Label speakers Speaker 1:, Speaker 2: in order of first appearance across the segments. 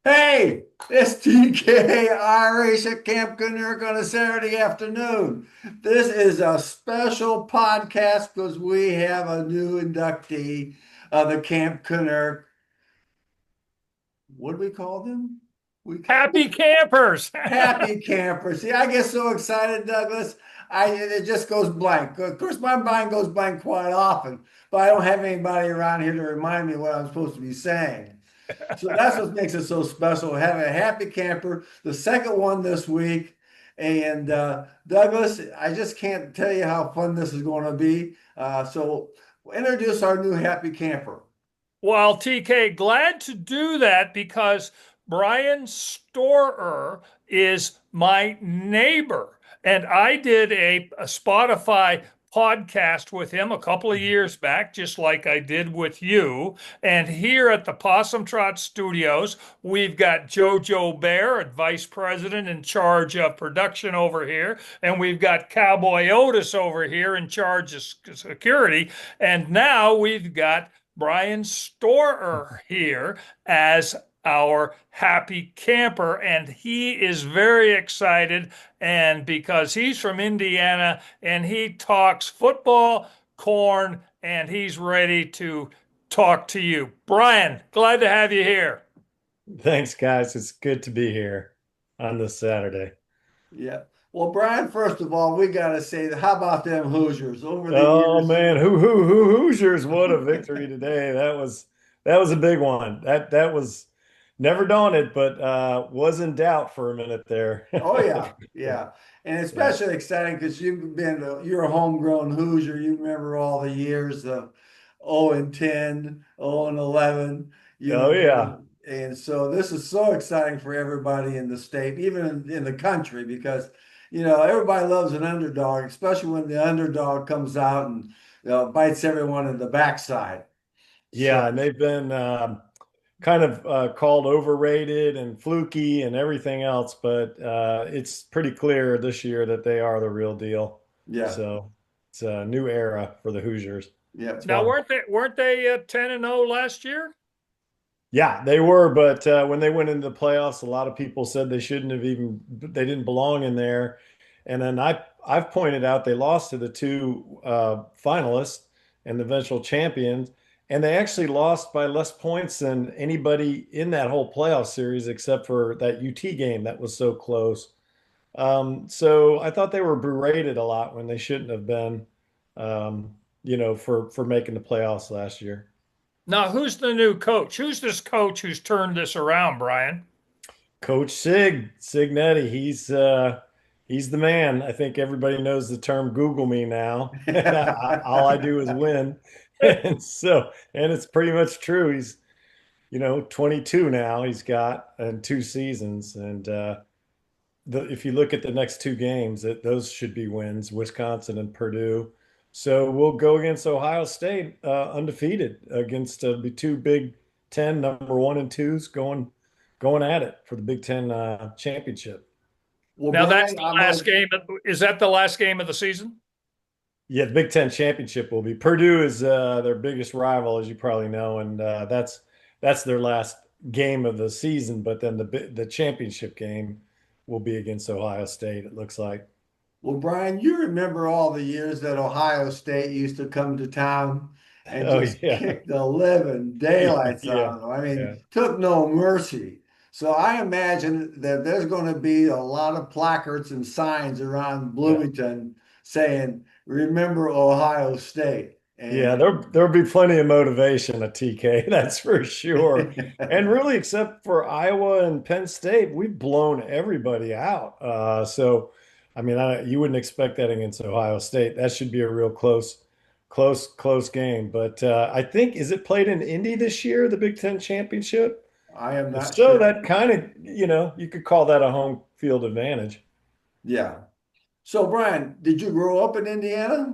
Speaker 1: Hey, it's TK Irish at Camp Kennerk on a Saturday afternoon. This is a special podcast because we have a new inductee of the Camp Kennerk. What do we call them? We
Speaker 2: Happy campers.
Speaker 1: Happy campers. See, I get so excited, Douglas. It just goes blank. Of course, my mind goes blank quite often, but I don't have anybody around here to remind me what I'm supposed to be saying. So that's what makes it so special. Having a happy camper, the second one this week. And Douglas, I just can't tell you how fun this is going to be. So introduce our new happy camper.
Speaker 2: Well, TK, glad to do that because Brian Storrer is my neighbor. And I did a Spotify podcast with him a couple of years back, just like I did with you. And here at the Possum Trot Studios, we've got JoJo Bear, vice president in charge of production over here. And we've got Cowboy Otis over here in charge of security. And now we've got Brian Storer here as our happy camper, and he is very excited. And because he's from Indiana and he talks football, corn, and he's ready to talk to you. Brian, glad to have you here.
Speaker 3: Thanks, guys. It's good to be here on this Saturday.
Speaker 1: Yeah. Well, Brian, first of all, we got to say, how about them Hoosiers over the
Speaker 3: Oh
Speaker 1: years?
Speaker 3: man, Hoosiers! What a victory today! That was a big one. That was never daunted, but was in doubt for a minute there.
Speaker 1: Oh yeah, yeah, and
Speaker 3: Yeah.
Speaker 1: especially exciting because you're a homegrown Hoosier. You remember all the years of 0 and 10, 0 and 11. You
Speaker 3: Oh yeah.
Speaker 1: know, and so this is so exciting for everybody in the state, even in the country, because everybody loves an underdog, especially when the underdog comes out and bites everyone in the backside.
Speaker 3: Yeah,
Speaker 1: So
Speaker 3: and they've been kind of called overrated and fluky and everything else, but it's pretty clear this year that they are the real deal.
Speaker 1: yeah,
Speaker 3: So it's a new era for the Hoosiers.
Speaker 1: yeah.
Speaker 3: It's
Speaker 2: Now,
Speaker 3: fun.
Speaker 2: weren't they 10-0 last year?
Speaker 3: Yeah, they were, but when they went into the playoffs, a lot of people said they didn't belong in there. And then I've pointed out they lost to the two finalists and the eventual champions, and they actually lost by less points than anybody in that whole playoff series, except for that UT game that was so close. So I thought they were berated a lot when they shouldn't have been, for making the playoffs last year.
Speaker 2: Now, who's the new coach? Who's this coach who's turned this around, Brian?
Speaker 3: Coach Signetti, he's the man. I think everybody knows the term Google me now. All I do is win. And it's pretty much true. He's, 22 now he's got in 2 seasons. And if you look at the next two games, those should be wins, Wisconsin and Purdue. So we'll go against Ohio State undefeated against the two Big Ten number one and twos going at it for the Big Ten championship.
Speaker 1: Well,
Speaker 2: Now, that's
Speaker 1: Brian,
Speaker 2: the
Speaker 1: I'm
Speaker 2: last
Speaker 1: gonna
Speaker 2: game. Is that the last game of the season?
Speaker 3: Yeah, the Big Ten championship will be Purdue is their biggest rival, as you probably know, and that's their last game of the season. But then the championship game will be against Ohio State. It looks like.
Speaker 1: Well, Brian, you remember all the years that Ohio State used to come to town and
Speaker 3: Oh
Speaker 1: just
Speaker 3: yeah,
Speaker 1: kick the living daylights out
Speaker 3: yeah,
Speaker 1: of them. I mean,
Speaker 3: yeah.
Speaker 1: took no mercy. So I imagine that there's going to be a lot of placards and signs around
Speaker 3: Yeah.
Speaker 1: Bloomington saying, "Remember Ohio State."
Speaker 3: Yeah,
Speaker 1: And
Speaker 3: there'll be plenty of motivation at TK, that's for sure. And really, except for Iowa and Penn State, we've blown everybody out. So, I mean, you wouldn't expect that against Ohio State. That should be a real close game. But I think, is it played in Indy this year, the Big Ten championship?
Speaker 1: I am
Speaker 3: If
Speaker 1: not
Speaker 3: so,
Speaker 1: sure.
Speaker 3: that kind of, you could call that a home field advantage.
Speaker 1: Yeah. So, Brian, did you grow up in Indiana?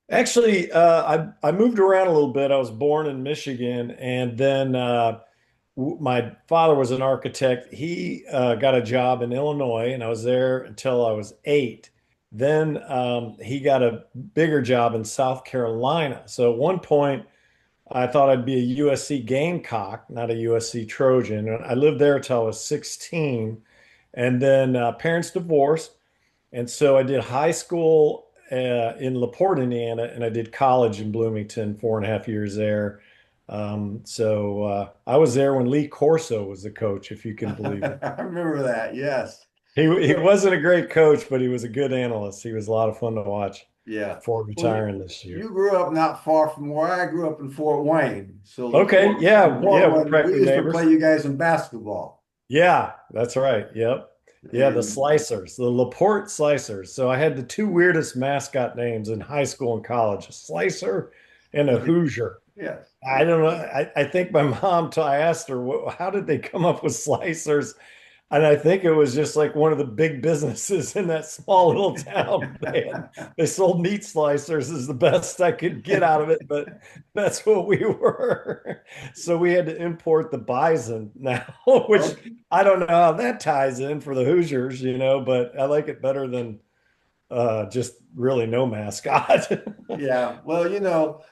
Speaker 3: Actually, I moved around a little bit. I was born in Michigan, and then my father was an architect. He got a job in Illinois, and I was there until I was 8. Then he got a bigger job in South Carolina. So at one point, I thought I'd be a USC Gamecock, not a USC Trojan. And I lived there till I was 16. And then parents divorced. And so I did high school in LaPorte, Indiana, and I did college in Bloomington, 4.5 years there. I was there when Lee Corso was the coach, if you can believe it.
Speaker 1: I remember that. Yes.
Speaker 3: He wasn't a great coach, but he was a good analyst. He was a lot of fun to watch
Speaker 1: Yeah.
Speaker 3: before
Speaker 1: Well,
Speaker 3: retiring this
Speaker 1: you
Speaker 3: year.
Speaker 1: grew up not far from where I grew up in Fort Wayne. So
Speaker 3: Okay, yeah, we're
Speaker 1: We
Speaker 3: practically
Speaker 1: used to
Speaker 3: neighbors.
Speaker 1: play you guys in basketball.
Speaker 3: Yeah, that's right. Yep. Yeah, the
Speaker 1: And
Speaker 3: Slicers, the Laporte Slicers. So I had the two weirdest mascot names in high school and college, a Slicer and a Hoosier.
Speaker 1: yes.
Speaker 3: I don't know. I think my mom, I asked her, how did they come up with Slicers? And I think it was just like one of the big businesses in that small little town. They sold meat slicers is the best I could get out of it, but that's what we were. So we had to import the bison now, which
Speaker 1: Okay.
Speaker 3: I don't know how that ties in for the Hoosiers, but I like it better than just really no mascot.
Speaker 1: Yeah. Well,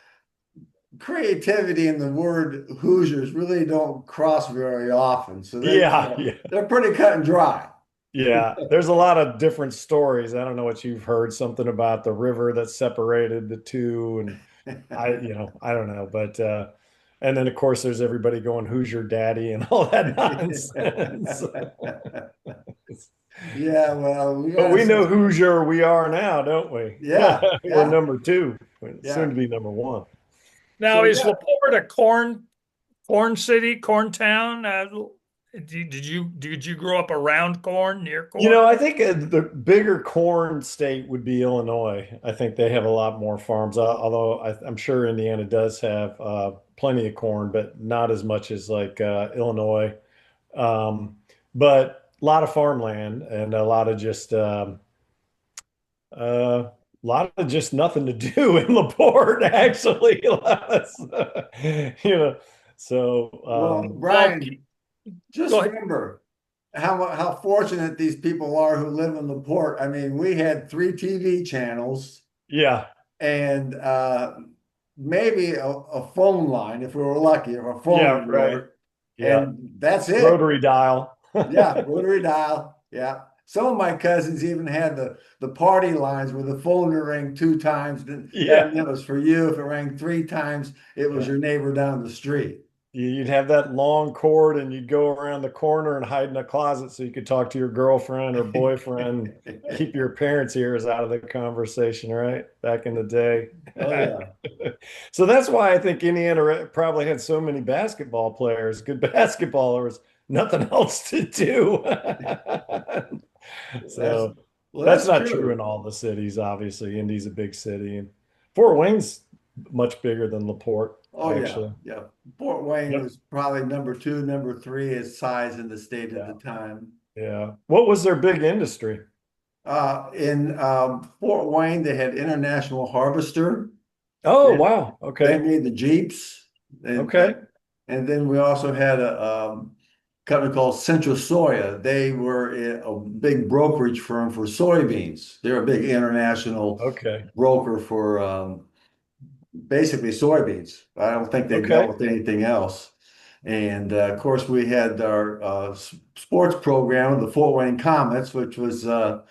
Speaker 1: creativity and the word Hoosiers really don't cross very often. So
Speaker 3: Yeah, yeah.
Speaker 1: they're pretty cut and dry.
Speaker 3: Yeah, there's a lot of different stories. I don't know what you've heard, something about the river that separated the two, and I don't know, but and then of course there's everybody going Hoosier Daddy and all that nonsense.
Speaker 1: Yeah, well, we
Speaker 3: But
Speaker 1: got
Speaker 3: we know
Speaker 1: such,
Speaker 3: Hoosier we are now, don't we?
Speaker 1: yeah,
Speaker 3: We're
Speaker 1: yeah,
Speaker 3: number two, soon
Speaker 1: yeah.
Speaker 3: to be number one.
Speaker 2: Now,
Speaker 1: So
Speaker 2: is
Speaker 1: yeah,
Speaker 2: LaPorte a corn city, corn town? Did you grow up around corn, near corn?
Speaker 3: I think the bigger corn state would be Illinois. I think they have a lot more farms, although I'm sure Indiana does have plenty of corn, but not as much as like Illinois. But a lot of farmland and a lot of just nothing to do in LaPorte, actually. You know, so
Speaker 1: well,
Speaker 2: Well,
Speaker 1: Brian, just
Speaker 2: go ahead.
Speaker 1: remember how fortunate these people are who live in LaPorte. I mean, we had three TV channels
Speaker 3: yeah,
Speaker 1: and maybe a phone line if we were lucky, if our phone
Speaker 3: yeah,
Speaker 1: would
Speaker 3: right.
Speaker 1: work,
Speaker 3: Yeah.
Speaker 1: and that's it.
Speaker 3: Rotary dial.
Speaker 1: Yeah, rotary dial. Yeah. Some of my cousins even had the party lines where the phone would ring two times. That
Speaker 3: Yeah.
Speaker 1: meant it was for you. If it rang three times, it was
Speaker 3: Yeah.
Speaker 1: your neighbor down the street.
Speaker 3: You'd have that long cord and you'd go around the corner and hide in a closet so you could talk to your girlfriend or boyfriend, keep your parents' ears out of the conversation, right? Back in the day.
Speaker 1: Oh yeah.
Speaker 3: So that's why I think Indiana probably had so many basketball players, good basketballers, nothing else to do.
Speaker 1: That's
Speaker 3: So
Speaker 1: well,
Speaker 3: that's
Speaker 1: that's
Speaker 3: not true in
Speaker 1: true.
Speaker 3: all the cities, obviously. Indy's a big city, and Fort Wayne's much bigger than LaPorte,
Speaker 1: Oh yeah,
Speaker 3: actually.
Speaker 1: yeah. Fort Wayne
Speaker 3: Yep.
Speaker 1: was probably number two, number three as size in the state at the
Speaker 3: Yeah.
Speaker 1: time.
Speaker 3: Yeah. What was their big industry?
Speaker 1: In Fort Wayne, they had International Harvester.
Speaker 3: Oh,
Speaker 1: They,
Speaker 3: wow.
Speaker 1: they
Speaker 3: Okay.
Speaker 1: made the Jeeps,
Speaker 3: Okay.
Speaker 1: and then we also had a company called Central Soya. They were a big brokerage firm for soybeans. They're a big international
Speaker 3: Okay.
Speaker 1: broker for basically soybeans. I don't think they dealt
Speaker 3: Okay.
Speaker 1: with anything else. And of course, we had our sports program, the Fort Wayne Comets, which was the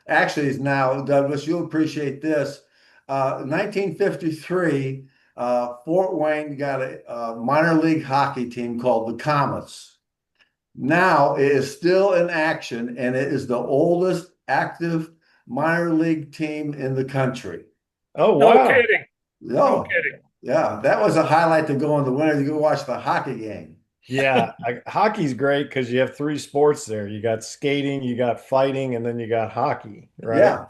Speaker 1: actually is now, Douglas, you'll appreciate this. 1953, Fort Wayne got a minor league hockey team called the Comets. Now it is still in action, and it is the oldest active minor league team in the country.
Speaker 3: Oh,
Speaker 2: No
Speaker 3: wow.
Speaker 2: kidding. No
Speaker 1: Oh,
Speaker 2: kidding.
Speaker 1: yeah, that was a highlight to go in the winter to go watch the hockey game.
Speaker 3: Yeah. Hockey's great because you have three sports there. You got skating, you got fighting, and then you got hockey, right?
Speaker 1: Yeah,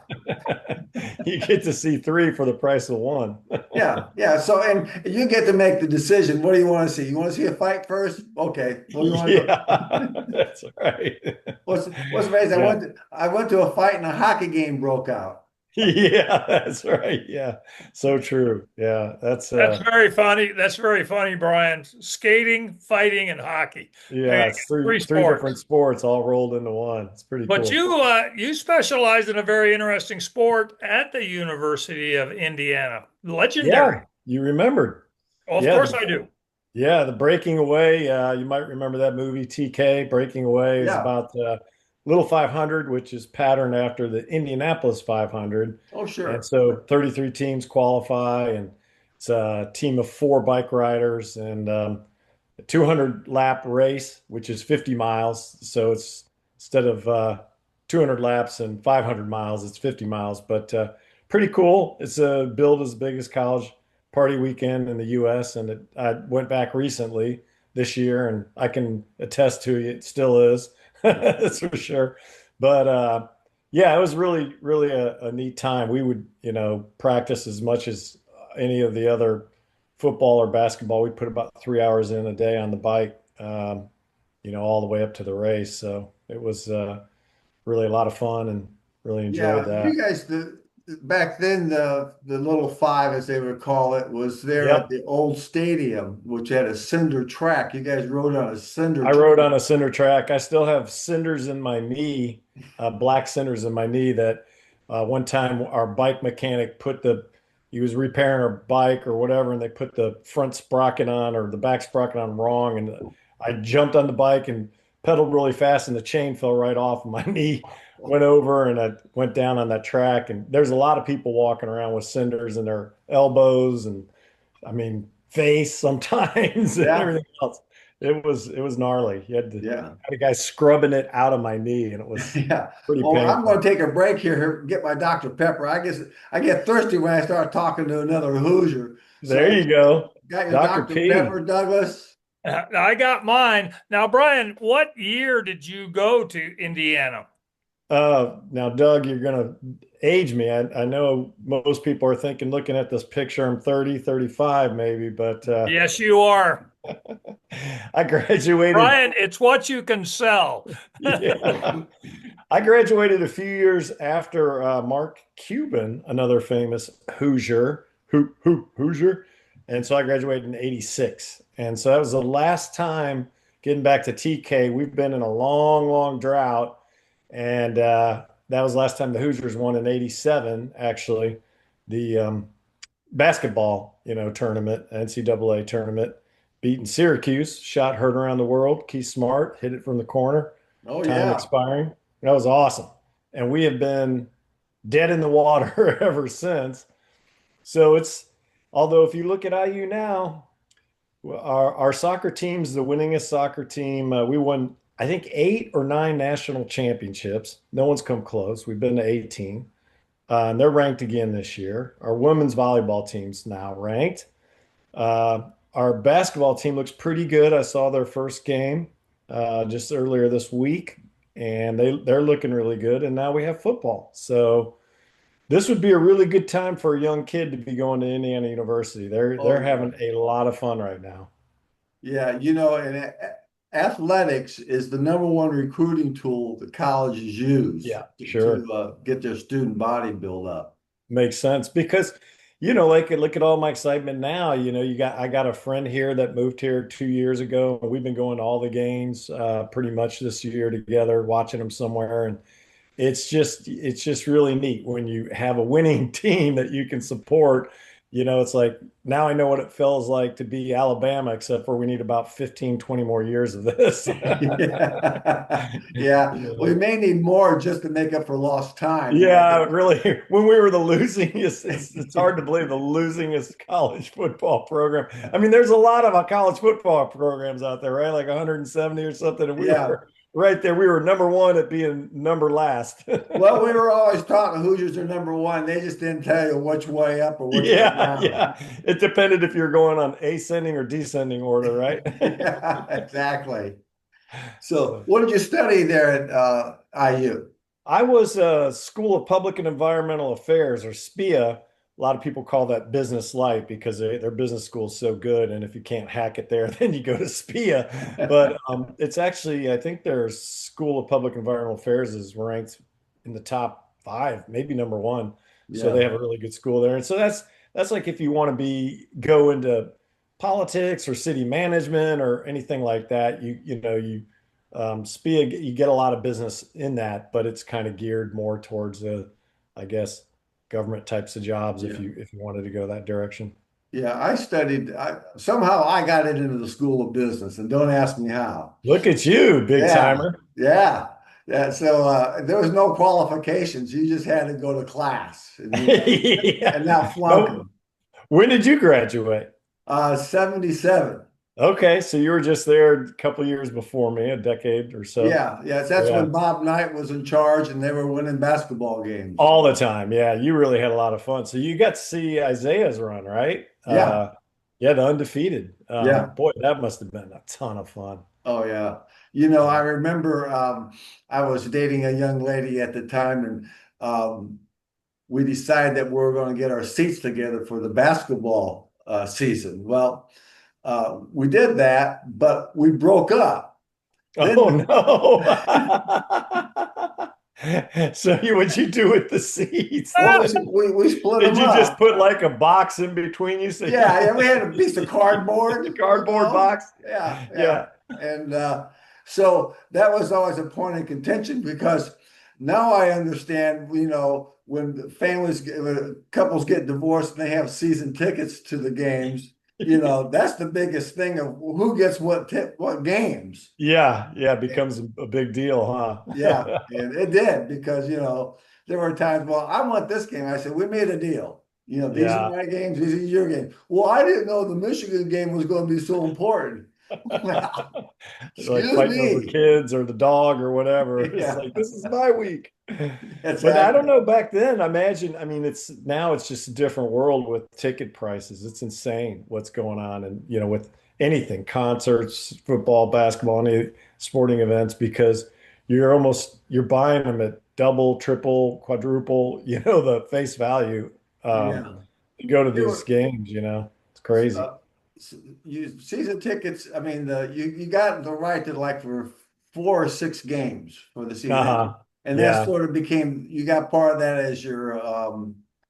Speaker 3: You get to see three for the price of one.
Speaker 1: yeah, yeah. So, and you get to make the decision. What do you want to see? You want to see a fight first? Okay. Well, you want to
Speaker 3: Yeah,
Speaker 1: go?
Speaker 3: that's right.
Speaker 1: What's amazing?
Speaker 3: Yeah.
Speaker 1: I went to a fight and a hockey game broke out.
Speaker 3: Yeah, that's right. Yeah. So true. Yeah.
Speaker 2: That's very funny. That's very funny, Brian. Skating, fighting, and hockey. Man,
Speaker 3: Yeah, it's three
Speaker 2: three
Speaker 3: three different
Speaker 2: sports.
Speaker 3: sports all rolled into one. It's pretty
Speaker 2: But
Speaker 3: cool.
Speaker 2: you specialize in a very interesting sport at the University of Indiana.
Speaker 3: Yeah.
Speaker 2: Legendary.
Speaker 3: You remembered.
Speaker 2: Oh, of
Speaker 3: Yeah,
Speaker 2: course I do.
Speaker 3: the Breaking Away. You might remember that movie, TK. Breaking Away is
Speaker 1: Yeah.
Speaker 3: about Little 500, which is patterned after the Indianapolis 500.
Speaker 1: Oh,
Speaker 3: And
Speaker 1: sure.
Speaker 3: so 33 teams qualify, and it's a team of four bike riders and a 200 lap race, which is 50 miles. So it's instead of 200 laps and 500 miles, it's 50 miles. But pretty cool. It's a billed as big as college party weekend in the U.S. And I went back recently this year, and I can attest to you, it still is. That's for sure. But yeah, it was really, really a neat time. We would, practice as much as any of the other football or basketball. We put about 3 hours in a day on the bike, all the way up to the race. So it was really a lot of fun and really enjoyed
Speaker 1: Yeah,
Speaker 3: that.
Speaker 1: you guys, back then, the little five, as they would call it, was there at
Speaker 3: Yep.
Speaker 1: the old stadium, which had a cinder track. You guys rode on a cinder
Speaker 3: I
Speaker 1: track.
Speaker 3: rode on a cinder track. I still have cinders in my knee, black cinders in my knee that one time our bike mechanic he was repairing our bike or whatever, and they put the front sprocket on or the back sprocket on wrong. And I jumped on the bike and pedaled really fast, and the chain fell right off. And my knee went over, and I went down on that track. And there's a lot of people walking around with cinders in their elbows and I mean, face sometimes and
Speaker 1: Yeah,
Speaker 3: everything else. It was gnarly.
Speaker 1: yeah,
Speaker 3: Had a guy scrubbing it out of my knee, and it was
Speaker 1: yeah.
Speaker 3: pretty
Speaker 1: Well, I'm going
Speaker 3: painful.
Speaker 1: to take a break here, get my Dr. Pepper. I guess I get thirsty when I start talking to another Hoosier.
Speaker 3: There
Speaker 1: So,
Speaker 3: you go,
Speaker 1: got your
Speaker 3: Dr.
Speaker 1: Dr.
Speaker 3: P.
Speaker 1: Pepper, Douglas?
Speaker 2: I got mine. Now, Brian, what year did you go to Indiana?
Speaker 3: Now, Doug, you're gonna age me. I know most people are thinking, looking at this picture, I'm 30, 35 maybe, but
Speaker 2: Yes, you are.
Speaker 3: I graduated.
Speaker 2: Brian, it's what you can sell.
Speaker 3: Yeah. I graduated a few years after Mark Cuban, another famous Hoosier, Hoosier. And so I graduated in 86. And so that was the last time getting back to TK. We've been in a long, long drought. And that was the last time the Hoosiers won in 87, actually, the basketball, tournament, NCAA tournament, beating Syracuse, shot heard around the world. Key Smart hit it from the corner,
Speaker 1: Oh,
Speaker 3: time
Speaker 1: yeah.
Speaker 3: expiring. That was awesome. And we have been dead in the water ever since. So although if you look at IU now, our soccer team's the winningest soccer team. We won, I think, 8 or 9 national championships. No one's come close. We've been to 18. And they're ranked again this year. Our women's volleyball team's now ranked. Our basketball team looks pretty good. I saw their first game just earlier this week, and they're looking really good. And now we have football. So this would be a really good time for a young kid to be going to Indiana University. They're
Speaker 1: Oh,
Speaker 3: they're
Speaker 1: yeah.
Speaker 3: having a lot of fun right now.
Speaker 1: Yeah, and athletics is the number one recruiting tool that colleges use
Speaker 3: Yeah,
Speaker 1: to,
Speaker 3: sure.
Speaker 1: get their student body built up.
Speaker 3: Makes sense because like look at all my excitement now. I got a friend here that moved here 2 years ago. We've been going to all the games pretty much this year together, watching them somewhere, and it's just really neat when you have a winning team that you can support. It's like now I know what it feels like to be Alabama, except for we need about 15, 20 more years of this.
Speaker 1: Yeah. Yeah. We may need more just to make up for lost time.
Speaker 3: Yeah, really. When we were the losingest, it's hard to believe the losingest college football program. I mean, there's a lot of college football programs out there, right? Like 170 or something, and we
Speaker 1: Yeah.
Speaker 3: were right there. We were number one at being number last.
Speaker 1: Well, we were always taught the Hoosiers are number one. They just didn't tell you which way up or which way
Speaker 3: Yeah,
Speaker 1: down.
Speaker 3: yeah. It depended if you're going on ascending or descending order, right?
Speaker 1: Yeah, exactly. So,
Speaker 3: So
Speaker 1: what did you study there at IU?
Speaker 3: I was School of Public and Environmental Affairs, or SPIA. A lot of people call that business light because their business school is so good. And if you can't hack it there, then you go to SPIA. But it's actually, I think their School of Public and Environmental Affairs is ranked in the top 5, maybe number 1. So they
Speaker 1: Yeah.
Speaker 3: have a really good school there. And so that's like if you want to go into politics or city management or anything like that, SPIA, you get a lot of business in that, but it's kind of geared more towards I guess, government types of jobs
Speaker 1: Yeah.
Speaker 3: if you wanted to go that direction.
Speaker 1: Yeah, I studied. Somehow I got it into the School of Business, and don't ask me how.
Speaker 3: Look at you, big
Speaker 1: Yeah,
Speaker 3: timer.
Speaker 1: yeah, yeah. So there was no qualifications. You just had to go to class,
Speaker 3: Yeah.
Speaker 1: and not flunk
Speaker 3: No,
Speaker 1: them.
Speaker 3: when did you graduate?
Speaker 1: 77.
Speaker 3: Okay, so you were just there a couple years before me, a decade or so.
Speaker 1: Yeah, yeah. That's
Speaker 3: Yeah.
Speaker 1: when Bob Knight was in charge, and they were winning basketball games.
Speaker 3: All the time. Yeah, you really had a lot of fun. So you got to see Isaiah's run, right?
Speaker 1: Yeah,
Speaker 3: Yeah, the undefeated.
Speaker 1: yeah.
Speaker 3: Boy, that must have been a ton of fun.
Speaker 1: Oh yeah. I
Speaker 3: Yeah.
Speaker 1: remember I was dating a young lady at the time, and we decided that we were going to get our seats together for the basketball season. Well, we did that, but we broke up.
Speaker 3: Oh
Speaker 1: Then
Speaker 3: no. So what'd you do with the seats
Speaker 1: well,
Speaker 3: then?
Speaker 1: we split
Speaker 3: Did
Speaker 1: them
Speaker 3: you just
Speaker 1: up.
Speaker 3: put like a box in between you so you
Speaker 1: Yeah,
Speaker 3: could
Speaker 1: yeah, we had a piece of
Speaker 3: just a
Speaker 1: cardboard,
Speaker 3: cardboard box?
Speaker 1: Yeah, yeah.
Speaker 3: Yeah.
Speaker 1: And so that was always a point of contention because now I understand, when when couples get divorced and they have season tickets to the games, that's the biggest thing of who gets what games.
Speaker 3: Yeah, yeah, it becomes a big deal,
Speaker 1: Yeah,
Speaker 3: huh?
Speaker 1: and it did because there were times, well, I want this game. I said, we made a deal. These are
Speaker 3: Yeah.
Speaker 1: my games, these are your games. Well, I didn't know the Michigan game was going to be so important.
Speaker 3: Like
Speaker 1: Excuse
Speaker 3: fighting over
Speaker 1: me.
Speaker 3: kids or the dog or whatever. It's
Speaker 1: Yeah,
Speaker 3: like this is my week. But I don't
Speaker 1: exactly.
Speaker 3: know back then. I imagine, I mean, it's just a different world with ticket prices. It's insane what's going on and with anything, concerts, football, basketball, any sporting events, because you're buying them at double, triple, quadruple, the face value. Um,
Speaker 1: Yeah.
Speaker 3: to go to
Speaker 1: They
Speaker 3: these
Speaker 1: were
Speaker 3: games, it's crazy.
Speaker 1: uh, you season tickets. I mean, you got the right to like for 4 or 6 games for the season,
Speaker 3: Uh-huh.
Speaker 1: and that
Speaker 3: Yeah.
Speaker 1: sort of became you got part of that as your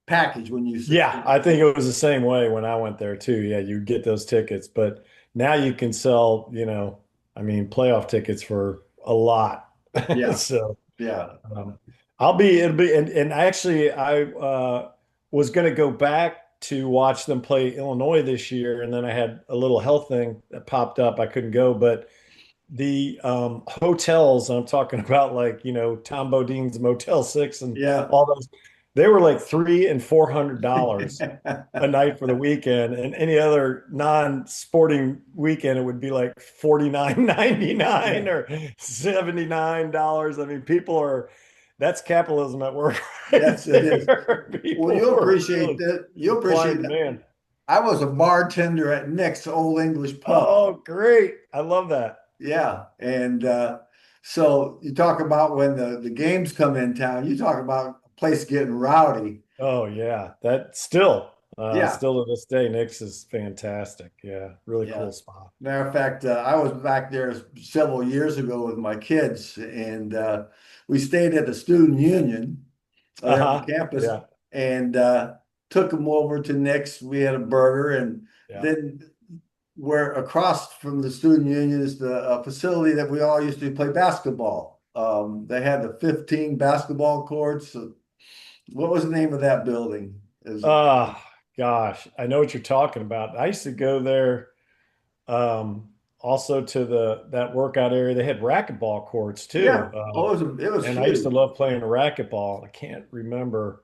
Speaker 1: package when you.
Speaker 3: Yeah, I think it was the same way when I went there too. Yeah, you get those tickets, but now you can sell, I mean, playoff tickets for a lot.
Speaker 1: Yeah,
Speaker 3: So,
Speaker 1: yeah,
Speaker 3: um, it'll be, and actually, I was going to go back to watch them play Illinois this year, and then I had a little health thing that popped up. I couldn't go, but the hotels, I'm talking about like, Tom Bodine's Motel 6 and
Speaker 1: yeah.
Speaker 3: all those, they were like $300 and $400 a night for the weekend. And any other non-sporting weekend, it would be like 49.99
Speaker 1: Yeah.
Speaker 3: or $79. I mean, that's capitalism at work right
Speaker 1: Yes, it is.
Speaker 3: there.
Speaker 1: Well,
Speaker 3: People
Speaker 1: you'll
Speaker 3: are
Speaker 1: appreciate
Speaker 3: really
Speaker 1: that. You'll
Speaker 3: supply
Speaker 1: appreciate
Speaker 3: and
Speaker 1: that.
Speaker 3: demand.
Speaker 1: I was a bartender at Nick's Old English Pub.
Speaker 3: Oh, great. I love that.
Speaker 1: Yeah, and so you talk about when the games come in town. You talk about a place getting rowdy.
Speaker 3: Oh yeah, that
Speaker 1: Yeah,
Speaker 3: still to this day, Nick's is fantastic. Yeah, really
Speaker 1: yeah.
Speaker 3: cool spot.
Speaker 1: Matter of fact, I was back there several years ago with my kids, and we stayed at the student union there on
Speaker 3: Uh-huh.
Speaker 1: campus,
Speaker 3: Yeah,
Speaker 1: and took them over to Nick's. We had a burger, and
Speaker 3: yeah.
Speaker 1: then where across from the student union is the facility that we all used to play basketball. They had the 15 basketball courts. What was the name of that building? Is
Speaker 3: Oh gosh, I know what you're talking about. I used to go there also to that workout area. They had racquetball courts too.
Speaker 1: Yeah. Oh, it was
Speaker 3: And I used to
Speaker 1: huge.
Speaker 3: love playing racquetball. I can't remember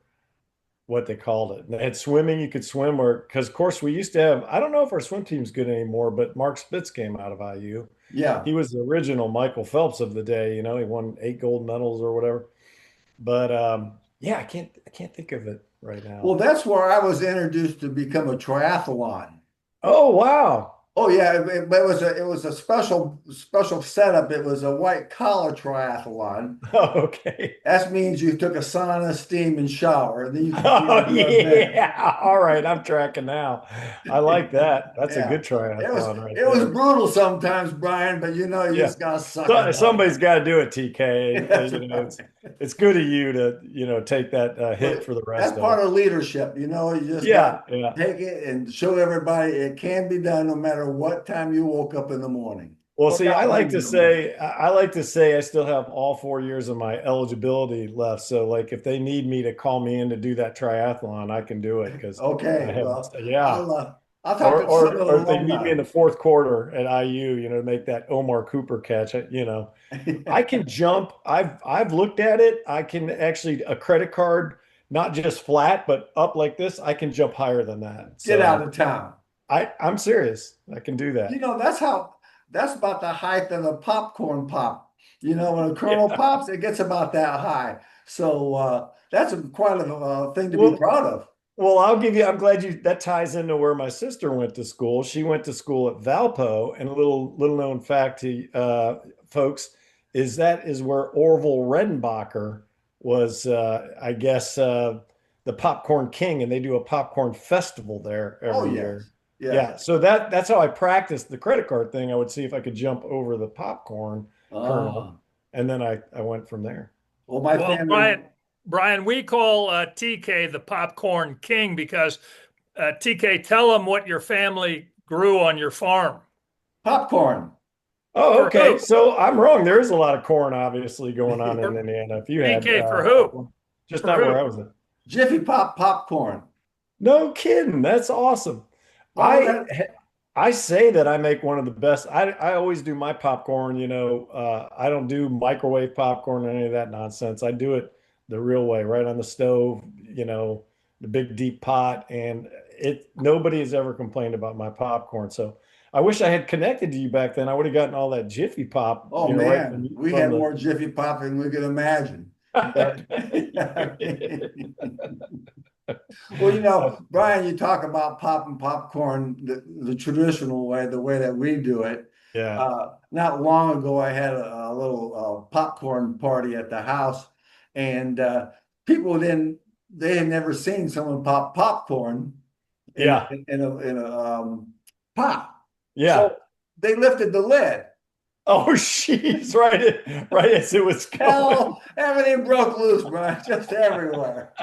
Speaker 3: what they called it. And they had swimming. You could swim, or because of course we used to have. I don't know if our swim team's good anymore, but Mark Spitz came out of IU.
Speaker 1: Yeah.
Speaker 3: He was the original Michael Phelps of the day. He won 8 gold medals or whatever. But yeah, I can't think of it right
Speaker 1: Well,
Speaker 3: now.
Speaker 1: that's where I was introduced to become a triathlon.
Speaker 3: Oh wow.
Speaker 1: Oh yeah, but it was a special setup. It was a white collar triathlon.
Speaker 3: Oh, okay.
Speaker 1: That means you took a sauna, steam, and shower, and then you
Speaker 3: Oh
Speaker 1: competed in an event.
Speaker 3: yeah. All right, I'm tracking now. I like that. That's a
Speaker 1: Yeah.
Speaker 3: good
Speaker 1: It was
Speaker 3: triathlon right
Speaker 1: it was
Speaker 3: there.
Speaker 1: brutal sometimes, Brian, but you
Speaker 3: Yeah.
Speaker 1: just gotta suck it
Speaker 3: So,
Speaker 1: up.
Speaker 3: somebody's got to do it, TK.
Speaker 1: That's right.
Speaker 3: It's good of you to take that hit
Speaker 1: But
Speaker 3: for the rest
Speaker 1: that's
Speaker 3: of
Speaker 1: part
Speaker 3: us.
Speaker 1: of leadership. You just got to
Speaker 3: Yeah, yeah.
Speaker 1: take it and show everybody it can be done no matter what time you woke up in the morning
Speaker 3: Well,
Speaker 1: or
Speaker 3: see,
Speaker 1: got
Speaker 3: I like
Speaker 1: home
Speaker 3: to
Speaker 1: in the morning.
Speaker 3: say I like to say I still have all 4 years of my eligibility left. So, like, if they need me to call me in to do that triathlon, I can do it because I
Speaker 1: Okay,
Speaker 3: haven't.
Speaker 1: well,
Speaker 3: Yeah,
Speaker 1: I'll talk
Speaker 3: Or,
Speaker 1: to some
Speaker 3: or,
Speaker 1: of the
Speaker 3: or if they need me
Speaker 1: alumni.
Speaker 3: in the fourth quarter at IU, make that Omar Cooper catch, I can jump. I've looked at it. I can actually a credit card, not just flat, but up like this. I can jump higher than that.
Speaker 1: Get out
Speaker 3: So
Speaker 1: of town.
Speaker 3: I'm serious. I can do that.
Speaker 1: That's about the height of a popcorn pop. When a kernel
Speaker 3: Yeah.
Speaker 1: pops, it gets about that high. So that's quite a thing to be
Speaker 3: Well,
Speaker 1: proud of.
Speaker 3: well, I'll give you. I'm glad that ties into where my sister went to school. She went to school at Valpo, and a little known fact to folks is that is where Orville Redenbacher was. I guess the popcorn king, and they do a popcorn festival there
Speaker 1: Oh
Speaker 3: every year.
Speaker 1: yes, yeah.
Speaker 3: Yeah, so that's how I practiced the credit card thing. I would see if I could jump over the popcorn kernel,
Speaker 1: Ah,
Speaker 3: and then I went from there.
Speaker 1: well, my
Speaker 2: Well,
Speaker 1: family
Speaker 2: Brian, we call TK the popcorn king because TK, tell them what your family grew on your farm.
Speaker 1: popcorn.
Speaker 3: Oh,
Speaker 2: For who?
Speaker 3: okay. So I'm wrong. There is a lot of corn obviously going on in
Speaker 2: For
Speaker 3: Indiana. If you had
Speaker 2: TK, for who?
Speaker 3: just
Speaker 2: For
Speaker 3: not where I
Speaker 2: who?
Speaker 3: was at.
Speaker 1: Jiffy Pop popcorn.
Speaker 3: No kidding. That's awesome.
Speaker 1: Well,
Speaker 3: I I say that I make one of the best. I always do my popcorn, I don't do microwave popcorn or any of that nonsense. I do it the real way, right on the stove, the big deep pot, and it nobody has ever complained about my popcorn. So I wish I had connected to you back then. I would have gotten all that Jiffy Pop,
Speaker 1: oh
Speaker 3: right
Speaker 1: man, we
Speaker 3: from
Speaker 1: had
Speaker 3: the
Speaker 1: more Jiffy Pop than we could imagine. But well, Brian, you talk about popping popcorn the traditional way, the way that we do it.
Speaker 3: Yeah.
Speaker 1: Not long ago, I had a little popcorn party at the house, and people didn't they had never seen someone pop popcorn in
Speaker 3: Yeah.
Speaker 1: in a pot.
Speaker 3: Yeah.
Speaker 1: So they lifted the lid.
Speaker 3: Oh, she's right as it was going.
Speaker 1: Hell, everything broke loose, Brian, just everywhere.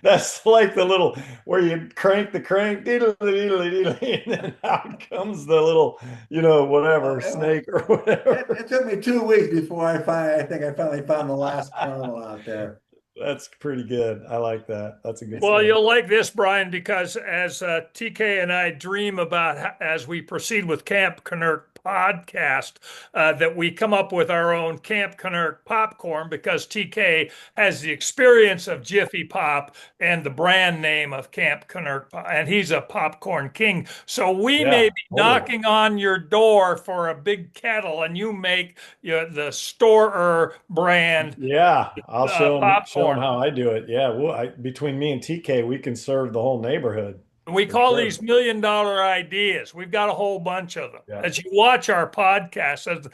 Speaker 3: That's like the little where you crank the crank, diddle diddle diddle, and then out comes the little,
Speaker 1: Uh,
Speaker 3: whatever,
Speaker 1: it,
Speaker 3: snake or
Speaker 1: it
Speaker 3: whatever.
Speaker 1: took me 2 weeks before I think I finally found the last kernel out there.
Speaker 3: That's pretty good. I like that. That's a good
Speaker 2: Well,
Speaker 3: story.
Speaker 2: you'll like this, Brian, because as TK and I dream about as we proceed with Camp Kennerk podcast, that we come up with our own Camp Kennerk popcorn because TK has the experience of Jiffy Pop and the brand name of Camp Kennerk, and he's a popcorn king. So we may
Speaker 3: Yeah,
Speaker 2: be
Speaker 3: totally.
Speaker 2: knocking on your door for a big kettle, and you make the Storrer brand
Speaker 3: Yeah, I'll show them
Speaker 2: popcorn.
Speaker 3: how I do it. Yeah, between me and TK, we can serve the whole neighborhood
Speaker 2: We
Speaker 3: for
Speaker 2: call these
Speaker 3: sure.
Speaker 2: $1 million ideas. We've got a whole bunch of them.
Speaker 3: Yeah.
Speaker 2: As you watch our podcast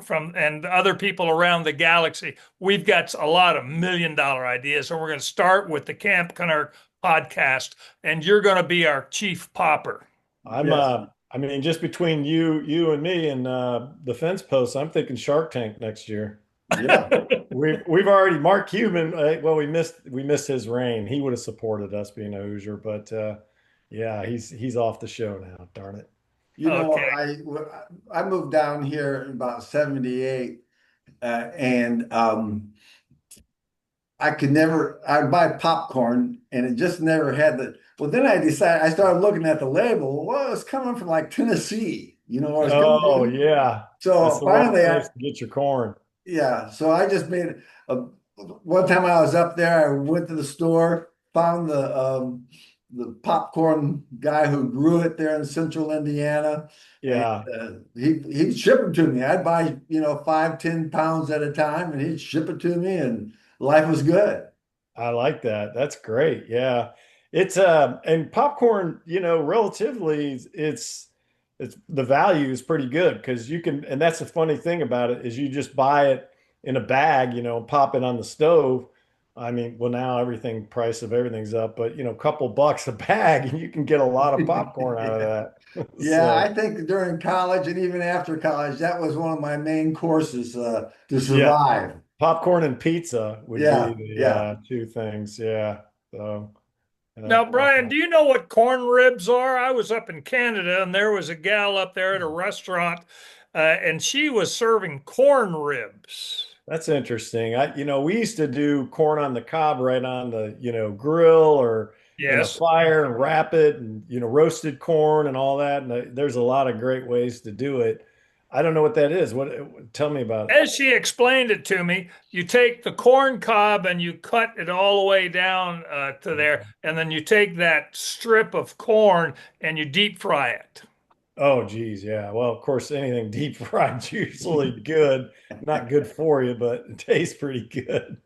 Speaker 2: from and other people around the galaxy, we've got a lot of $1 million ideas. And we're going to start with the Camp Connor podcast, and you're going to be our chief popper.
Speaker 3: I'm
Speaker 1: Yes.
Speaker 3: I mean, just between you and me and the fence posts, I'm thinking Shark Tank next year.
Speaker 1: Yeah.
Speaker 3: We've already Mark Cuban. Well, we missed his reign. He would have supported us being a Hoosier, but yeah, he's off the show now. Darn it.
Speaker 1: You know,
Speaker 2: Okay.
Speaker 1: I moved down here in about 78, and I'd buy popcorn and it just never had well, then I started looking at the label. Well, it's coming from like Tennessee, where it's coming
Speaker 3: Oh
Speaker 1: from.
Speaker 3: yeah, that's
Speaker 1: So
Speaker 3: the wrong
Speaker 1: finally,
Speaker 3: place to get your corn.
Speaker 1: yeah, so I just made a, one time I was up there, I went to the store, found the popcorn guy who grew it there in central Indiana, and
Speaker 3: Yeah,
Speaker 1: he'd ship them to me. I'd buy, 5, 10 pounds at a time, and he'd ship it to me, and life was good.
Speaker 3: I like that. That's great. Yeah. It's and popcorn, relatively it's the value is pretty good because you can, and that's the funny thing about it is you just buy it in a bag, and pop it on the stove. I mean, well now price of everything's up, but a couple bucks a bag and you can get a lot of popcorn out of
Speaker 1: Yeah.
Speaker 3: that.
Speaker 1: Yeah,
Speaker 3: So
Speaker 1: I think during college and even after college, that was one of my main courses to
Speaker 3: yeah,
Speaker 1: survive.
Speaker 3: popcorn and pizza would be
Speaker 1: Yeah,
Speaker 3: the
Speaker 1: yeah.
Speaker 3: two things. Yeah. So
Speaker 2: Now,
Speaker 3: uh,
Speaker 2: Brian, do you know what corn ribs are? I was up in Canada and there was a gal up there at a restaurant and she was serving corn ribs.
Speaker 3: That's interesting. We used to do corn on the cob right on the, grill or in a
Speaker 2: Yes.
Speaker 3: fire and wrap it, and roasted corn and all that. And there's a lot of great ways to do it. I don't know what that is. What? Tell me about it.
Speaker 2: As she explained it to me, you take the corn cob and you cut it all the way down to there, and then you take that strip of corn and you deep fry it.
Speaker 3: Oh, geez, yeah. Well, of course, anything deep fried is usually good. Not good for you, but it tastes pretty good.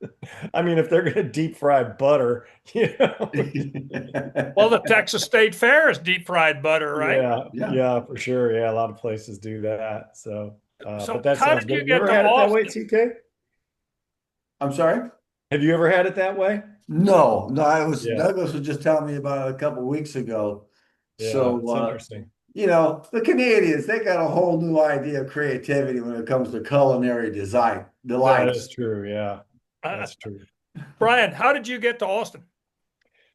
Speaker 3: I mean, if they're going to deep fry butter,
Speaker 2: Well, the Texas State Fair is deep fried butter, right?
Speaker 3: yeah,
Speaker 1: Yeah.
Speaker 3: yeah, for sure. Yeah, a lot of places do that. So, but
Speaker 2: So,
Speaker 3: that
Speaker 2: how
Speaker 3: sounds
Speaker 2: did you
Speaker 3: good. You
Speaker 2: get
Speaker 3: ever
Speaker 2: to
Speaker 3: had it that way,
Speaker 2: Austin?
Speaker 3: TK?
Speaker 1: I'm sorry?
Speaker 3: Have you ever had it that way?
Speaker 1: No, no,
Speaker 3: Yeah,
Speaker 1: Douglas was just telling me about it a couple of weeks ago.
Speaker 3: yeah,
Speaker 1: So,
Speaker 3: it's interesting.
Speaker 1: the Canadians, they got a whole new idea of creativity when it comes to culinary design,
Speaker 3: That is
Speaker 1: delights.
Speaker 3: true. Yeah,
Speaker 2: Uh,
Speaker 3: that's true.
Speaker 2: Brian, how did you get to Austin?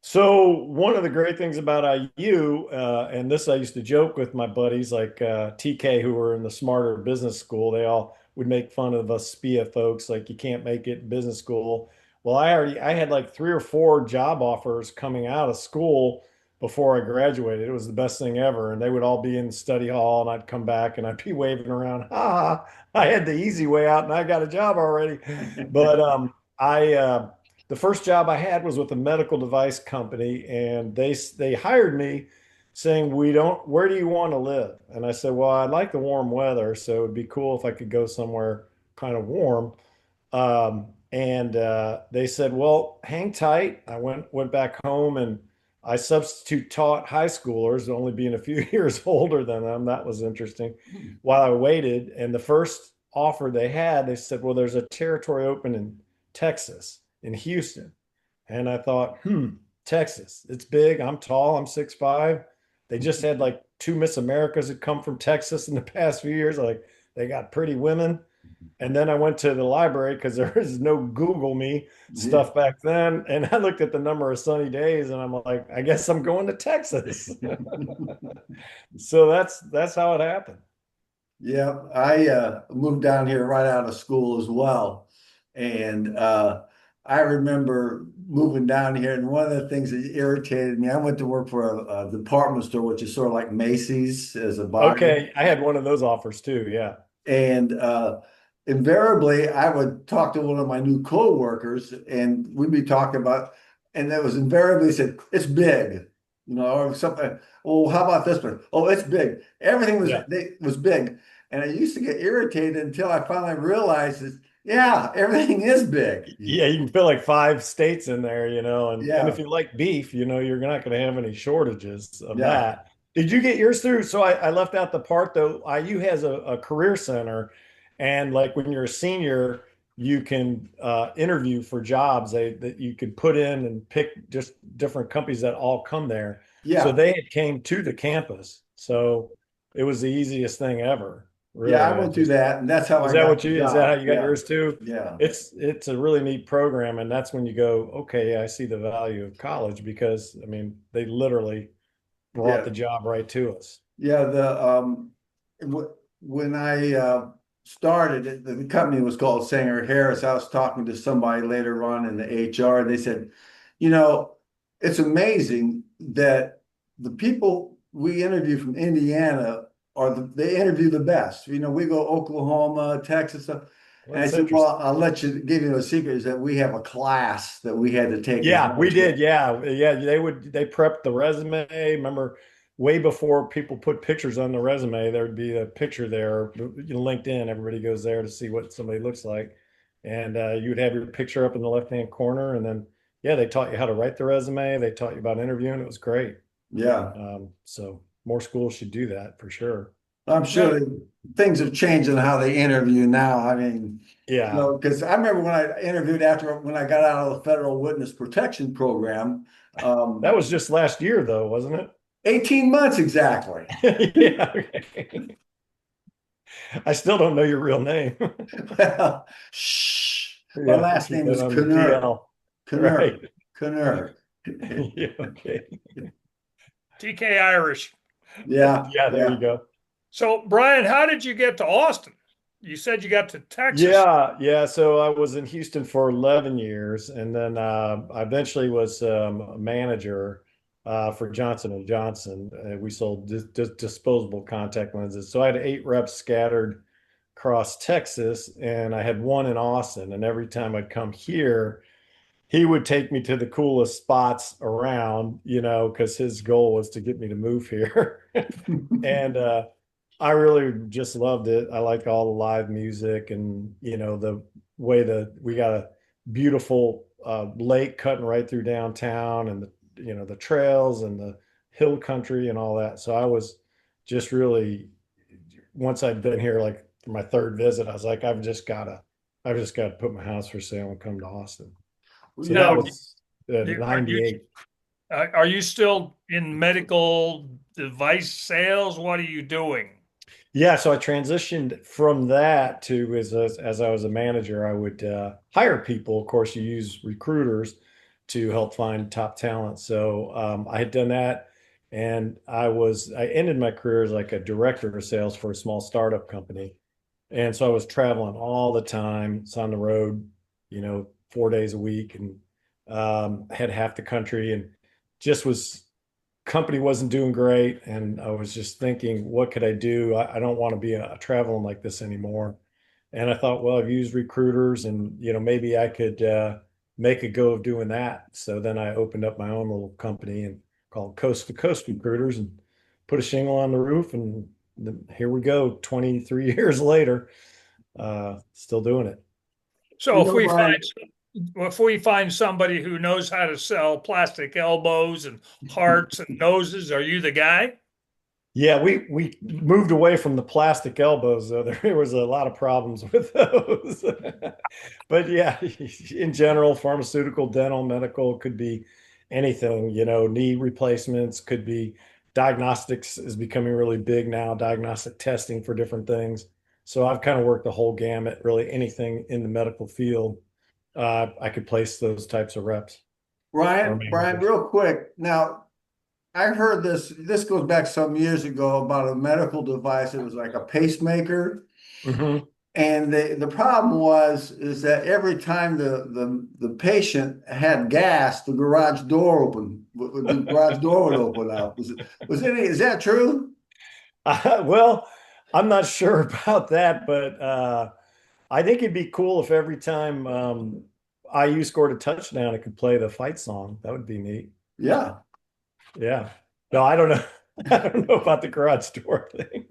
Speaker 3: So one of the great things about IU, and this I used to joke with my buddies like TK who were in the smarter business school, they all would make fun of us SPIA folks, like you can't make it in business school. Well, I had like 3 or 4 job offers coming out of school before I graduated. It was the best thing ever. And they would all be in the study hall and I'd come back and I'd be waving around, ha, I had the easy way out and I got a job already. But the first job I had was with a medical device company, and they hired me saying, "We don't. Where do you want to live?" And I said, "Well, I'd like the warm weather, so it'd be cool if I could go somewhere kind of warm." And they said, "Well, hang tight." I went back home and I substitute taught high schoolers, only being a few years older than them. That was interesting. While I waited, and the first offer they had, they said, "Well, there's a territory open in Texas, in Houston." And I thought, Texas, it's big. I'm tall. I'm 6'5". They just had like 2 Miss Americas that come from Texas in the past few years. Like they got pretty women. And then I went to the library because there was no Google me
Speaker 1: Yeah.
Speaker 3: stuff back then. And I looked at the number of sunny days and I'm like, I guess I'm going to Texas. So that's how it happened.
Speaker 1: Yeah, I moved down here right out of school as well. And I remember moving down here, and one of the things that irritated me, I went to work for a department store, which is sort of like Macy's as a body.
Speaker 3: Okay. I had one of those offers too. Yeah.
Speaker 1: And invariably, I would talk to one of my new coworkers, and we'd be talking about, and that was invariably said, "It's big," or something. Oh, how about this one? Oh, it's big. Everything
Speaker 3: Yeah.
Speaker 1: was big, and I used to get irritated until I finally realized that, yeah, everything is big.
Speaker 3: Yeah, you can fit like 5 states in there, and if
Speaker 1: Yeah,
Speaker 3: you like beef, you're not going to have any shortages of
Speaker 1: yeah,
Speaker 3: that. Did you get yours through? So I left out the part though. IU has a career center, and like when you're a senior, you can interview for jobs that you could put in and pick just different companies that all come there. So
Speaker 1: yeah,
Speaker 3: they had came to the campus, so it was the easiest thing ever.
Speaker 1: yeah. I
Speaker 3: Really, I
Speaker 1: went through
Speaker 3: just
Speaker 1: that, and that's how
Speaker 3: is
Speaker 1: I
Speaker 3: that
Speaker 1: got
Speaker 3: what
Speaker 1: the
Speaker 3: you is that how
Speaker 1: job.
Speaker 3: you got
Speaker 1: Yeah,
Speaker 3: yours too?
Speaker 1: yeah,
Speaker 3: It's a really neat program, and that's when you go, okay, I see the value of college because I mean they literally brought
Speaker 1: yeah.
Speaker 3: the job right to us.
Speaker 1: Yeah, when I started it, the company was called Sanger Harris. I was talking to somebody later on in the HR. They said, you know, it's amazing that the people we interview from Indiana they interview the best. We go Oklahoma, Texas, stuff.
Speaker 3: Well,
Speaker 1: And I
Speaker 3: that's
Speaker 1: said, well,
Speaker 3: interesting.
Speaker 1: I'll give you a secret is that we have a class that we had to take as
Speaker 3: Yeah, we
Speaker 1: mentor.
Speaker 3: did. Yeah, yeah. They prepped the resume. Remember, way before people put pictures on the resume, there would be a picture there. LinkedIn, everybody goes there to see what somebody looks like, and you would have your picture up in the left-hand corner, and then yeah, they taught you how to write the resume. They taught you about interviewing. It was great.
Speaker 1: Yeah.
Speaker 3: So more schools should do that for sure.
Speaker 1: I'm
Speaker 2: Now,
Speaker 1: sure that things have changed in how they interview now. I mean,
Speaker 3: Yeah,
Speaker 1: because I remember when I interviewed when I got out of the Federal Witness Protection Program,
Speaker 3: that
Speaker 1: um,
Speaker 3: was just last year, though, wasn't
Speaker 1: 18 months exactly.
Speaker 3: it? Yeah. Okay. I still don't know your real name.
Speaker 1: Well, shh. My
Speaker 3: Yeah,
Speaker 1: last
Speaker 3: keep
Speaker 1: name
Speaker 3: that
Speaker 1: is
Speaker 3: on the
Speaker 1: Kennerk.
Speaker 3: DL.
Speaker 1: Kennerk.
Speaker 3: Right.
Speaker 1: Kennerk.
Speaker 3: Yeah, okay.
Speaker 2: TK Irish.
Speaker 1: Yeah,
Speaker 3: Yeah, there you
Speaker 1: yeah.
Speaker 3: go.
Speaker 2: So, Brian, how did you get to Austin? You said you got to Texas.
Speaker 3: Yeah, yeah. So I was in Houston for 11 years, and then I eventually was a manager for Johnson and Johnson. We sold disposable contact lenses. So I had 8 reps scattered across Texas, and I had one in Austin. And every time I'd come here, he would take me to the coolest spots around, because his goal was to get me to move here. And I really just loved it. I like all the live music, and the way that we got a beautiful lake cutting right through downtown, and the trails and the hill country and all that. So I was just really, once I'd been here, like for my third visit, I was like, I've just got to put my house for sale and come to Austin. So that
Speaker 2: So,
Speaker 3: was
Speaker 2: are you
Speaker 3: 98.
Speaker 2: are you still in medical device sales? What are you doing?
Speaker 3: Yeah, so I transitioned from that to, as I was a manager, I would hire people. Of course, you use recruiters to help find top talent. So I had done that, and I ended my career as like a director of sales for a small startup company. And so I was traveling all the time. It's on the road, 4 days a week, and had half the country, and just was company wasn't doing great. And I was just thinking, what could I do? I don't want to be traveling like this anymore. And I thought, well, I've used recruiters, and maybe I could make a go of doing that. So then I opened up my own little company and called Coast to Coast Recruiters, and put a shingle on the roof, and here we go, 23 years later, still doing it.
Speaker 2: So
Speaker 1: You know, Brian,
Speaker 2: if we find somebody who knows how to sell plastic elbows and hearts and noses, are you the guy?
Speaker 3: Yeah, we moved away from the plastic elbows, though. There was a lot of problems with those. But yeah, in general, pharmaceutical, dental, medical, could be anything, knee replacements, could be diagnostics is becoming really big now, diagnostic testing for different things. So I've kind of worked the whole gamut, really anything in the medical field. I could place those types of reps or
Speaker 1: Brian,
Speaker 3: managers.
Speaker 1: real quick. Now, I heard this goes back some years ago about a medical device. It was like a pacemaker.
Speaker 3: Hmm.
Speaker 1: And the problem is that every time the patient had gas, the garage door opened. The garage door would open up. Is that true?
Speaker 3: Well, I'm not sure about that, but I think it'd be cool if every time IU scored a touchdown, it could play the fight song. That would be neat.
Speaker 1: Yeah.
Speaker 3: Yeah. No, I don't know. I don't know about the garage door thing.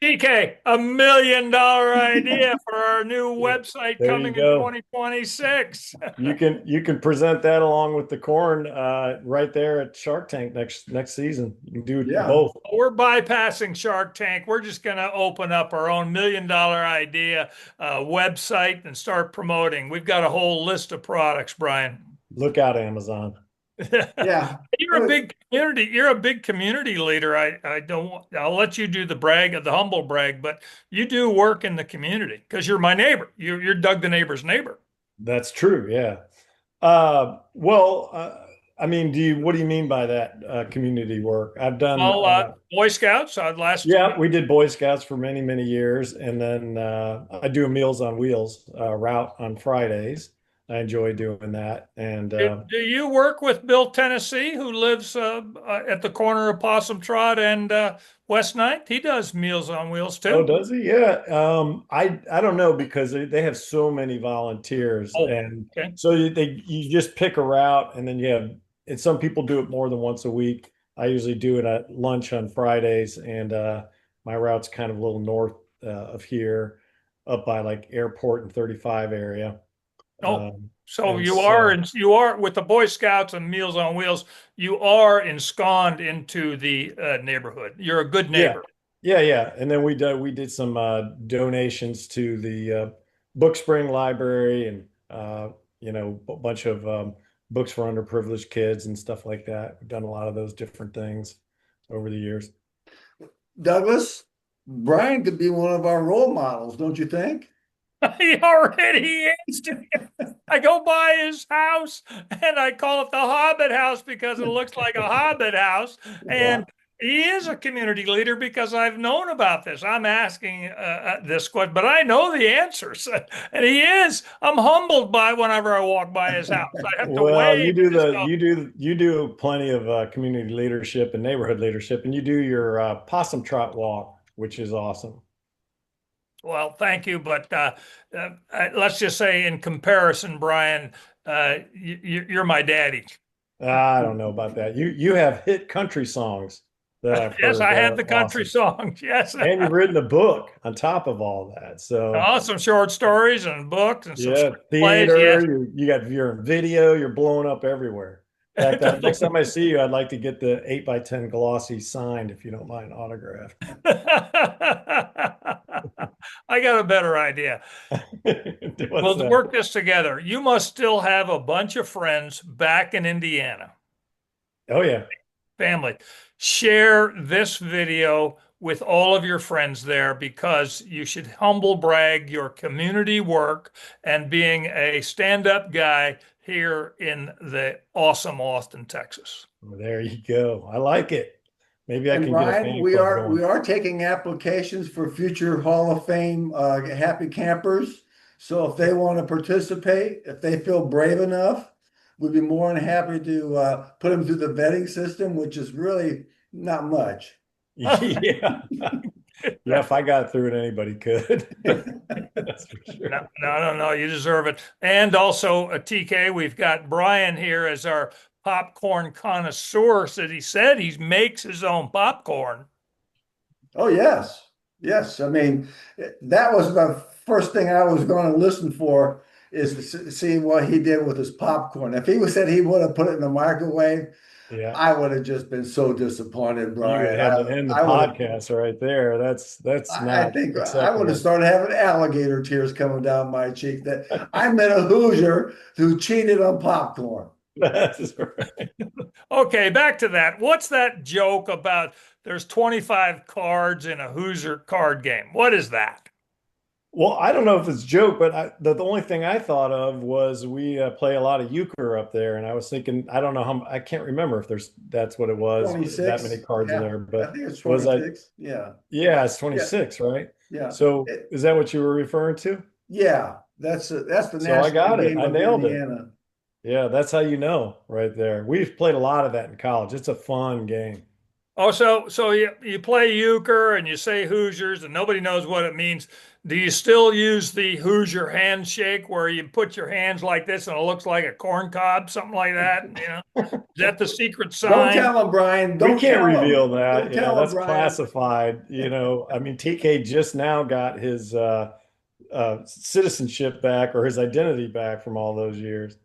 Speaker 2: DK, $1 million idea for our new website
Speaker 3: There you
Speaker 2: coming in
Speaker 3: go.
Speaker 2: 2026.
Speaker 3: You can present that along with the corn right there at Shark Tank next season. You can do
Speaker 1: Yeah.
Speaker 3: both.
Speaker 2: We're bypassing Shark Tank. We're just going to open up our own $1 million idea website and start promoting. We've got a whole list of products, Brian.
Speaker 3: Look out, Amazon.
Speaker 1: Yeah.
Speaker 2: You're a big community. You're a big community leader. I don't. I'll let you do the humble brag, but you do work in the community because you're my neighbor. You're Doug the neighbor's neighbor.
Speaker 3: That's true. Yeah. Well, I mean, what do you mean by that community work? I've done,
Speaker 2: Well, Boy Scouts. Last
Speaker 3: yeah, we did Boy Scouts for many, many years. And then I do a Meals on Wheels route on Fridays. I enjoy doing that. And
Speaker 2: do you work with Bill Tennessee, who lives at the corner of Possum Trot and West Ninth? He does Meals on Wheels
Speaker 3: oh,
Speaker 2: too.
Speaker 3: does he? Yeah. I don't know, because they have so many volunteers,
Speaker 2: Oh,
Speaker 3: and
Speaker 2: okay.
Speaker 3: so you just pick a route, and then and some people do it more than once a week. I usually do it at lunch on Fridays, and my route's kind of a little north of here, up by like Airport and 35 area.
Speaker 2: Oh,
Speaker 3: Um,
Speaker 2: so
Speaker 3: and so
Speaker 2: you are with the Boy Scouts and Meals on Wheels. You are ensconced into the neighborhood. You're a good
Speaker 3: yeah,
Speaker 2: neighbor.
Speaker 3: yeah. And then we did some donations to the Book Spring Library, and a bunch of books for underprivileged kids and stuff like that. We've done a lot of those different things over the years.
Speaker 1: Douglas, Brian could be one of our role models, don't you think?
Speaker 2: He already is. I go by his house and I call it the Hobbit house because it looks like a Hobbit house.
Speaker 1: Yeah.
Speaker 2: And he is a community leader because I've known about this. I'm asking this question, but I know the answers, and he is. I'm humbled by whenever I walk by his house. I have to
Speaker 3: Well,
Speaker 2: wave and just go.
Speaker 3: you do plenty of community leadership and neighborhood leadership, and you do your possum trot walk, which is awesome.
Speaker 2: Well, thank you, but let's just say, in comparison, Brian, you're my daddy.
Speaker 3: I don't know about that. You have hit country songs that I've
Speaker 2: Yes,
Speaker 3: heard
Speaker 2: I
Speaker 3: that
Speaker 2: have
Speaker 3: are
Speaker 2: the country
Speaker 3: awesome.
Speaker 2: songs. Yes.
Speaker 3: And you've written a book on top of all that. So
Speaker 2: Oh, some short stories and books and some
Speaker 3: yeah,
Speaker 2: screenplays. Yes.
Speaker 3: theater, you got your video, you're blowing up everywhere. In fact, next time I see you, I'd like to get the 8x10 glossy signed if you don't mind autographed.
Speaker 2: I got a better idea.
Speaker 3: What's
Speaker 2: We'll
Speaker 3: that?
Speaker 2: work this together. You must still have a bunch of friends back in Indiana.
Speaker 3: Oh yeah.
Speaker 2: Family. Share this video with all of your friends there because you should humble brag your community work and being a stand-up guy here in the awesome Austin, Texas.
Speaker 3: Well, there you go. I like it. Maybe I
Speaker 1: And
Speaker 3: can get a
Speaker 1: Brian,
Speaker 3: fan club
Speaker 1: we
Speaker 3: going.
Speaker 1: are taking applications for future Hall of Fame happy campers. So if they want to participate, if they feel brave enough, we'd be more than happy to put them through the vetting system, which is really not much.
Speaker 3: Yeah. Yeah, if I got through it, anybody could. That's for sure.
Speaker 2: No. You deserve it. And also, TK, we've got Brian here as our popcorn connoisseur. Said he said he makes his own popcorn.
Speaker 1: Oh, yes. Yes. I mean, that was the first thing I was going to listen for is to see what he did with his popcorn. If he said he would have put it in the microwave,
Speaker 3: Yeah.
Speaker 1: I would have just been so disappointed,
Speaker 3: You would
Speaker 1: Brian.
Speaker 3: have to end the
Speaker 1: I would have,
Speaker 3: podcast right there. That's
Speaker 1: I
Speaker 3: not
Speaker 1: think I would have
Speaker 3: acceptable.
Speaker 1: started having alligator tears coming down my cheek that I met a Hoosier who cheated on popcorn.
Speaker 3: That's right.
Speaker 2: Okay, back to that. What's that joke about there's 25 cards in a Hoosier card game? What is that?
Speaker 3: Well, I don't know if it's a joke, but the only thing I thought of was we play a lot of euchre up there, and I was thinking I don't know how I can't remember if that's what it was that many
Speaker 1: 26.
Speaker 3: cards in
Speaker 1: Yeah,
Speaker 3: there,
Speaker 1: I
Speaker 3: but
Speaker 1: think it's
Speaker 3: was I
Speaker 1: 26. Yeah.
Speaker 3: yeah, it's
Speaker 1: Yeah.
Speaker 3: 26, right?
Speaker 1: Yeah.
Speaker 3: So is that what you were referring to?
Speaker 1: Yeah. That's the
Speaker 3: So I
Speaker 1: national
Speaker 3: got it.
Speaker 1: game
Speaker 3: I
Speaker 1: of
Speaker 3: nailed it.
Speaker 1: Indiana.
Speaker 3: Yeah, that's how you know right there. We've played a lot of that in college. It's a fun game.
Speaker 2: Oh, so you play euchre and you say Hoosiers and nobody knows what it means. Do you still use the Hoosier handshake where you put your hands like this and it looks like a corn cob, something like that? You know, is that the secret
Speaker 1: Don't
Speaker 2: sign?
Speaker 1: tell him, Brian.
Speaker 3: We
Speaker 1: Don't
Speaker 3: can't
Speaker 1: tell him.
Speaker 3: reveal that.
Speaker 1: Don't
Speaker 3: Yeah,
Speaker 1: tell him,
Speaker 3: that's
Speaker 1: Brian.
Speaker 3: classified. I mean, TK just now got his citizenship back or his identity back from all those years.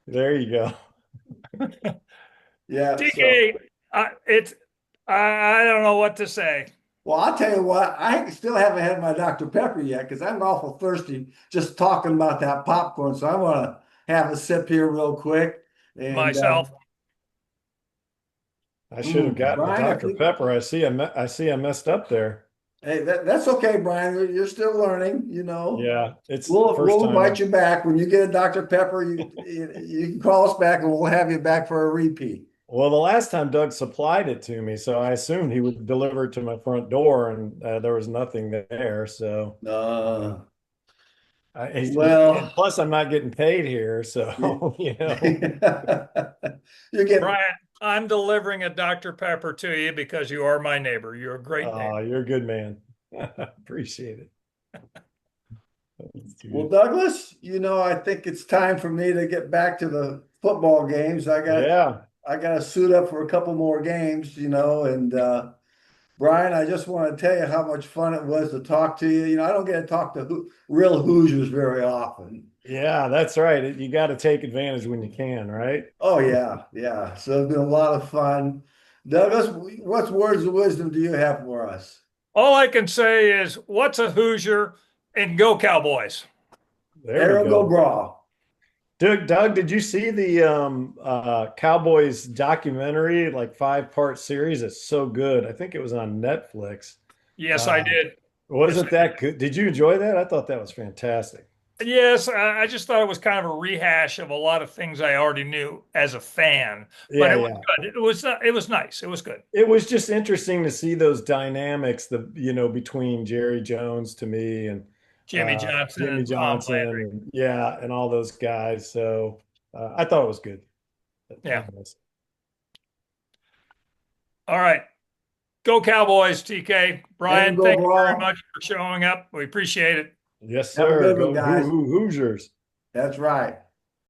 Speaker 3: There you go.
Speaker 1: Yeah. So,
Speaker 2: TK, it's I don't know what to say.
Speaker 1: well, I'll tell you what. I still haven't had my Dr. Pepper yet because I'm awful thirsty just talking about that popcorn. So I want to have a sip here real quick. And
Speaker 2: Myself.
Speaker 3: I should have gotten the
Speaker 1: Brian, I
Speaker 3: Dr.
Speaker 1: think,
Speaker 3: Pepper. I see I messed up there.
Speaker 1: hey, that's okay, Brian. You're still learning. You know.
Speaker 3: Yeah, it's the first
Speaker 1: We'll
Speaker 3: time.
Speaker 1: invite you back when you get a Dr. Pepper. You can call us back and we'll have you back for a repeat.
Speaker 3: Well, the last time Doug supplied it to me, so I assumed he would deliver it to my front door, and there was nothing there. So,
Speaker 1: Uh,
Speaker 3: and
Speaker 1: well,
Speaker 3: plus, I'm not getting paid here,
Speaker 1: you,
Speaker 3: so
Speaker 1: you're getting
Speaker 2: Brian, I'm delivering a Dr. Pepper to you because you are my neighbor. You're a great neighbor.
Speaker 3: you're a good man. Appreciate it.
Speaker 1: well, Douglas. I think it's time for me to get back to the football games.
Speaker 3: Yeah,
Speaker 1: I got to suit up for a couple more games. And Brian, I just want to tell you how much fun it was to talk to you. I don't get to talk to real Hoosiers very often.
Speaker 3: yeah, that's right. You got to take advantage when you can, right?
Speaker 1: Oh yeah, yeah. So it's been a lot of fun. Douglas, what words of wisdom do you have for us?
Speaker 2: All I can say is, what's a Hoosier and go Cowboys?
Speaker 3: There we
Speaker 1: Arrow go
Speaker 3: go.
Speaker 1: Bra.
Speaker 3: Doug, did you see the Cowboys documentary, like 5-part series? It's so good. I think it was on Netflix.
Speaker 2: Yes, I
Speaker 3: Uh,
Speaker 2: did. Yes,
Speaker 3: wasn't that good? Did you enjoy that? I thought that was fantastic.
Speaker 2: Yes, I just thought it was kind of a rehash of a lot of things I already knew as a fan, but
Speaker 3: Yeah,
Speaker 2: it was
Speaker 3: yeah.
Speaker 2: good. It was nice. It was good.
Speaker 3: It was just interesting to see those dynamics, between Jerry Jones to me and
Speaker 2: Jimmy Johnson
Speaker 3: Jimmy
Speaker 2: and Tom
Speaker 3: Johnson
Speaker 2: Landry.
Speaker 3: and yeah, and all those guys. So I thought it was good.
Speaker 2: Yeah. All right. Go Cowboys, TK.
Speaker 1: Have a
Speaker 2: Brian,
Speaker 1: go,
Speaker 2: thank you very
Speaker 1: bro.
Speaker 2: much for showing up. We appreciate it.
Speaker 3: Yes,
Speaker 1: Have a
Speaker 3: sir.
Speaker 1: good one,
Speaker 3: Go
Speaker 1: guys.
Speaker 3: Hoosiers.
Speaker 1: That's right.